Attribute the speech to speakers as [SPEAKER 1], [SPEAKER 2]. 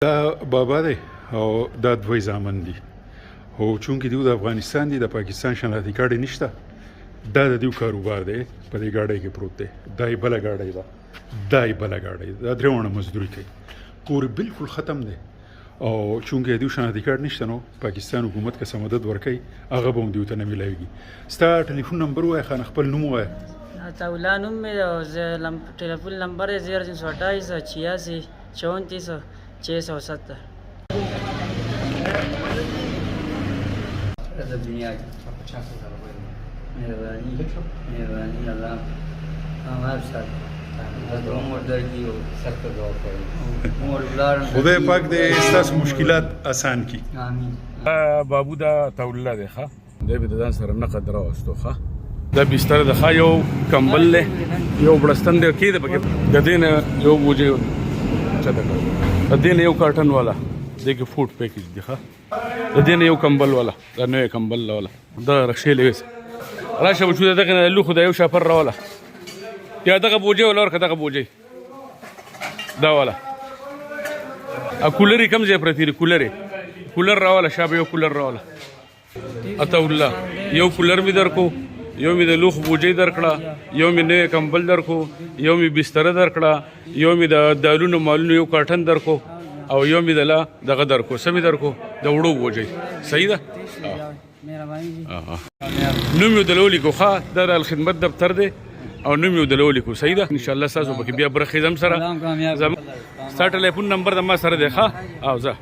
[SPEAKER 1] دا بابا دی او دا دوی زامن دي او چونکې دوی د افغانستان دي د پاکستان شناختی کارت یې نشته دا د دوی کاروبار دی په دې ګاډۍ کې پروت دی دا یې بله ګاډۍ ده دا یې بله ګاډۍ ده دا درې واړه مزدوري کوي کور بالکل ختم دی او چونکې دوی شناختی کارت نشته نو پاکستان حکومت که څه مدد ورکوي هغه به هم دوی ته نه میلاویږي ستا ټلیفون نمبر ووایه خانه خپل نوم ووایه
[SPEAKER 2] عطاءالله نوم مې دی او ټلیفون نمبر یې 0328 86 34 670 دنیا مهرباني الله हमारे साथ
[SPEAKER 1] خدای پاک دې ستاسو مشکلات آسان کړي
[SPEAKER 2] آمین
[SPEAKER 3] بابو دا عطاءالله دی ښه دی به د ځان سره نقد راوستو ښه دا بستر د ښه یو کمبل دی یو بړستن دی کې دی پکې د دې نه یو بوجۍ چته کړ د دې نه یو کارټن والا دې کې فوډ پیکیج دی ښه د دې نه یو کمبل والا دا نوی کمبل والا دا رخصې لويس راشه بچو دغه لوخو دا یو شاپر راواله یا دغه بوجۍ ولا ورکه دغه بوجۍ دا والا ا کولر کم ځای پرتی کولر راواله شابه یو کولر راواله عطاءالله یو کولر می درکو یو می د لوخ بوجۍ درکړه یو می نوی کمبل درکو یو می بستر درکړه یو می د دالونو مالونو یو کارټن درکو او یو می دلا دغه درکو سمې درکو د وړو بوجۍ صحیح ده
[SPEAKER 2] مهرباني
[SPEAKER 3] نوم یو دلولي کو ښه دا د خدمت دفتر دی او نوم یو دلولي کو صحیح ده ان شاء الله تاسو به بیا برخې زم سره ستا ټلیفون نمبر د ما سره دی ښه او زه